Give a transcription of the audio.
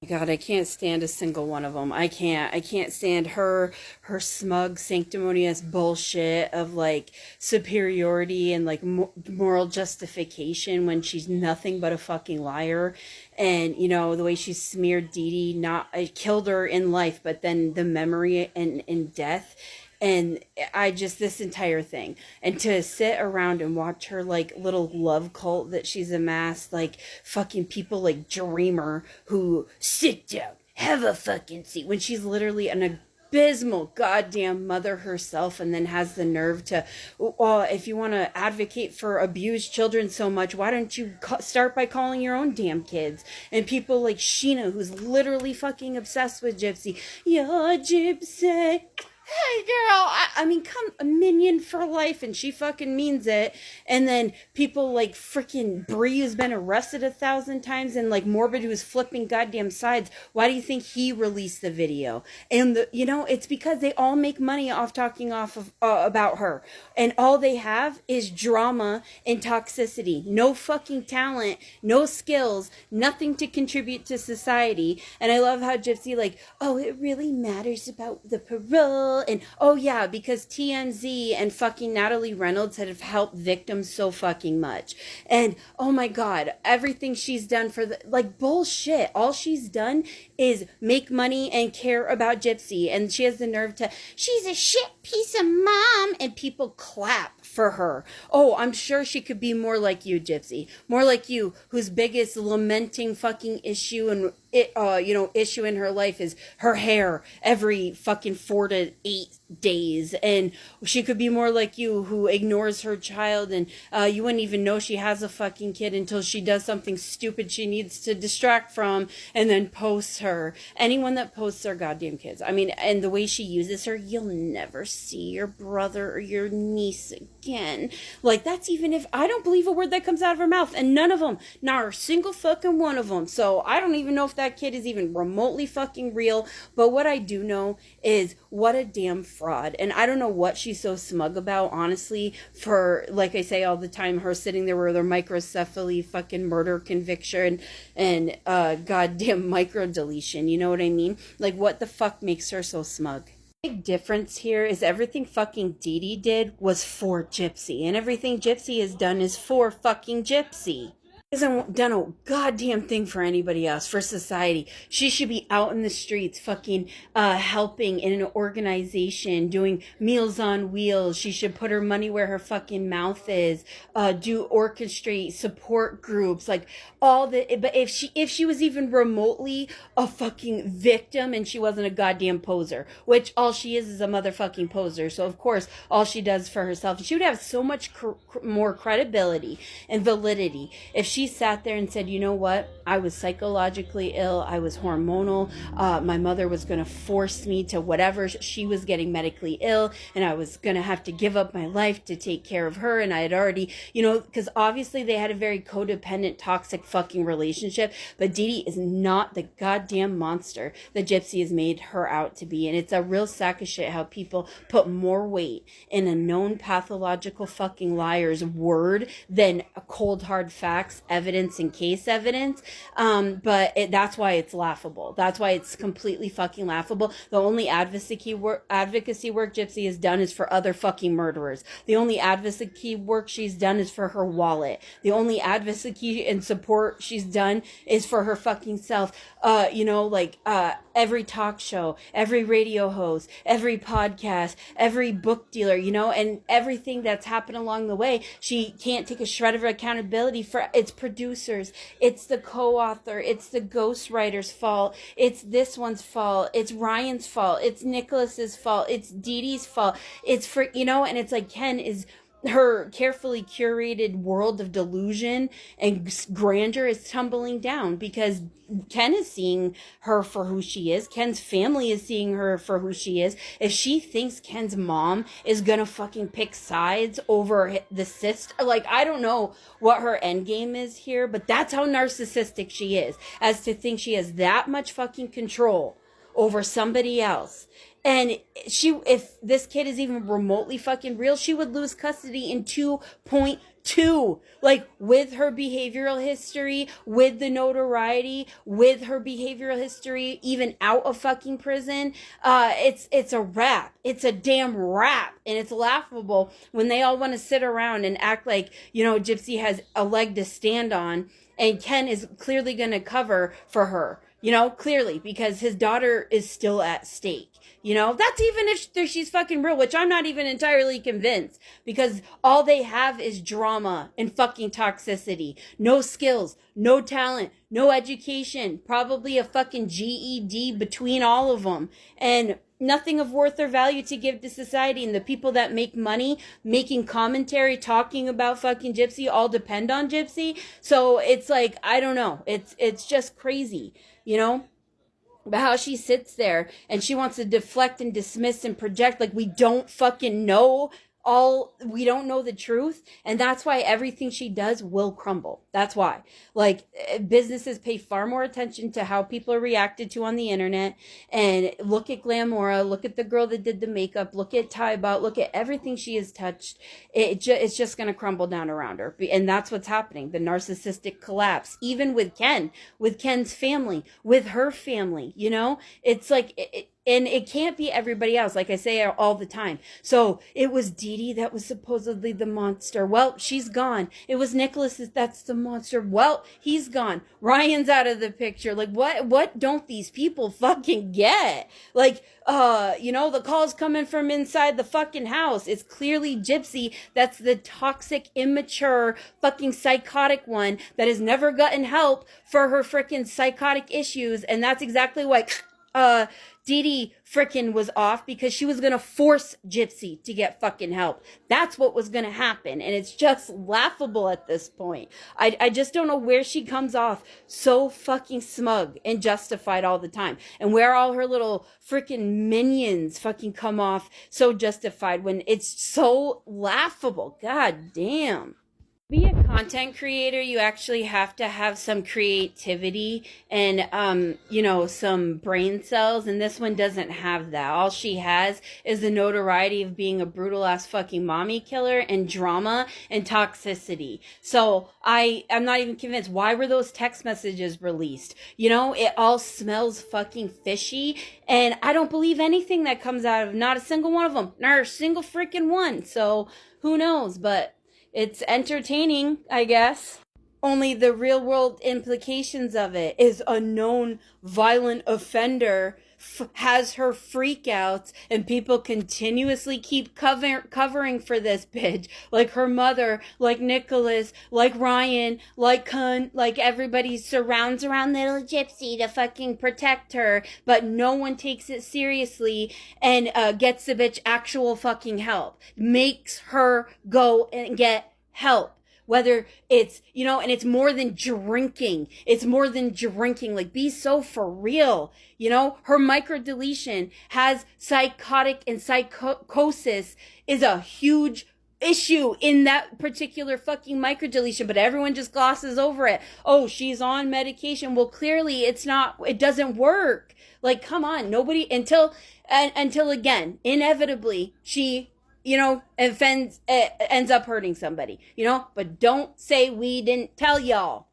God, I can't stand a single one of them. I can't stand her smug, sanctimonious bullshit of like superiority and like moral justification when she's nothing but a fucking liar. And you know the way she smeared Dee Dee, not killed her in life, but then the memory and in death. And I just, this entire thing. And to sit around and watch her like little love cult that she's amassed, like fucking people like Dreamer who sit down, have a fucking seat, when she's literally an abysmal goddamn mother herself, and then has the nerve to, well, if you want to advocate for abused children so much, why don't you start by calling your own damn kids? And people like Sheena, who's literally fucking obsessed with Gypsy. You're Gypsy. Hey girl, I mean, come, a minion for life, and she fucking means it. And then people like freaking Bree, who's been arrested 1,000 times, and like Morbid, who's flipping goddamn sides. Why do you think he released the video? And you know, it's because they all make money off talking off of about her, and all they have is drama and toxicity. No fucking talent, no skills, nothing to contribute to society. And I love how Gypsy like, oh, it really matters about the parole. And oh yeah, because TMZ and fucking Natalie Reynolds have helped victims so fucking much. And oh my god, everything she's done for the, like, bullshit. All she's done is make money and care about Gypsy, and she has the nerve to, she's a shit piece of mom, and people clap for her. Oh, I'm sure she could be more like you, Gypsy. More like you, whose biggest lamenting fucking issue and issue in her life is her hair every fucking 4 to 8 days. And she could be more like you, who ignores her child, and you wouldn't even know she has a fucking kid until she does something stupid she needs to distract from, and then posts her. Anyone that posts their goddamn kids, I mean, and the way she uses her, you'll never see your brother or your niece again. Like, that's even if, I don't believe a word that comes out of her mouth, and none of them, not a single fucking one of them. So I don't even know if that kid is even remotely fucking real. But what I do know is, what a damn fraud. And I don't know what she's so smug about, honestly, for, like I say all the time, her sitting there with her microcephaly fucking murder conviction and goddamn micro deletion. You know what I mean? Like, what the fuck makes her so smug? Big difference here is everything fucking Dee Dee did was for Gypsy, and everything Gypsy has done is for fucking Gypsy. Hasn't done a goddamn thing for anybody else, for society. She should be out in the streets fucking helping in an organization, doing Meals on Wheels. She should put her money where her fucking mouth is, orchestrate support groups, like all the, but if she was even remotely a fucking victim, and she wasn't a goddamn poser, which all she is a motherfucking poser, so of course all she does for herself, she would have so much more credibility and validity if she sat there and said, you know what, I was psychologically ill, I was hormonal, my mother was going to force me to whatever, she was getting medically ill, and I was going to have to give up my life to take care of her, and I had already, because obviously they had a very codependent, toxic fucking relationship, but Dee Dee is not the goddamn monster that Gypsy has made her out to be. And it's a real sack of shit how people put more weight in a known pathological fucking liar's word than a cold hard facts, evidence, and case evidence. But that's why it's laughable. That's why it's completely fucking laughable. The only advocacy work Gypsy has done is for other fucking murderers. The only advocacy work she's done is for her wallet. The only advocacy and support she's done is for her fucking self. Every talk show, every radio host, every podcast, every book dealer, and everything that's happened along the way. She can't take a shred of accountability for its producers. It's the co-author. It's the ghostwriter's fault. It's this one's fault. It's Ryan's fault. It's Nicholas's fault. It's Dee Dee's fault. It's for, and it's like Ken is, her carefully curated world of delusion and grandeur is tumbling down because Ken is seeing her for who she is. Ken's family is seeing her for who she is. If she thinks Ken's mom is gonna fucking pick sides over the sister, like, I don't know what her end game is here, but that's how narcissistic she is, as to think she has that much fucking control over somebody else. And if this kid is even remotely fucking real, she would lose custody in Two, like with her behavioral history, with the notoriety, with her behavioral history, even out of fucking prison, it's a wrap. It's a damn wrap. And it's laughable when they all want to sit around and act like, Gypsy has a leg to stand on, and Ken is clearly going to cover for her, clearly, because his daughter is still at stake. That's even if she's fucking real, which I'm not even entirely convinced, because all they have is drama and fucking toxicity. No skills, no talent, no education, probably a fucking GED between all of them, and nothing of worth or value to give to society. And the people that make money making commentary talking about fucking Gypsy all depend on Gypsy. So it's like, I don't know, it's just crazy, But how she sits there and she wants to deflect and dismiss and project like we don't fucking know we don't know the truth. And that's why everything she does will crumble. That's why. Like, businesses pay far more attention to how people are reacted to on the internet. And look at Glamora, look at the girl that did the makeup, look at Tybot, look at everything she has touched. It's just going to crumble down around her. And that's what's happening. The narcissistic collapse, even with Ken, with Ken's family, with her family, it's like, and it can't be everybody else, like I say all the time. So it was Dee Dee that was supposedly the monster. Well, she's gone. It was Nicholas that's the monster. Well, he's gone. Ryan's out of the picture. Like, what don't these people fucking get? Like, the calls coming from inside the fucking house. It's clearly Gypsy that's the toxic, immature, fucking psychotic one that has never gotten help for her freaking psychotic issues. And that's exactly why Dee Dee frickin' was off, because she was gonna force Gypsy to get fucking help. That's what was gonna happen. And it's just laughable at this point. I just don't know where she comes off so fucking smug and justified all the time. And where all her little frickin' minions fucking come off so justified when it's so laughable. God damn. Be a content creator, you actually have to have some creativity and, some brain cells. And this one doesn't have that. All she has is the notoriety of being a brutal ass fucking mommy killer and drama and toxicity. So I'm not even convinced. Why were those text messages released? It all smells fucking fishy. And I don't believe anything that comes out of not a single one of them. Not a single freaking one. So who knows? But it's entertaining, I guess. Only the real world implications of it is a known violent offender has her freakouts, and people continuously keep covering for this bitch. Like her mother, like Nicholas, like Ryan, like Kun, like everybody surrounds around little Gypsy to fucking protect her, but no one takes it seriously and gets the bitch actual fucking help. Makes her go and get help. Whether it's, and it's more than drinking. It's more than drinking. Like, be so for real. Her microdeletion has psychotic and psychosis is a huge issue in that particular fucking microdeletion, but everyone just glosses over it. Oh, she's on medication. Well, clearly it doesn't work. Like, come on, nobody, until again, inevitably, she ends up hurting somebody, but don't say we didn't tell y'all.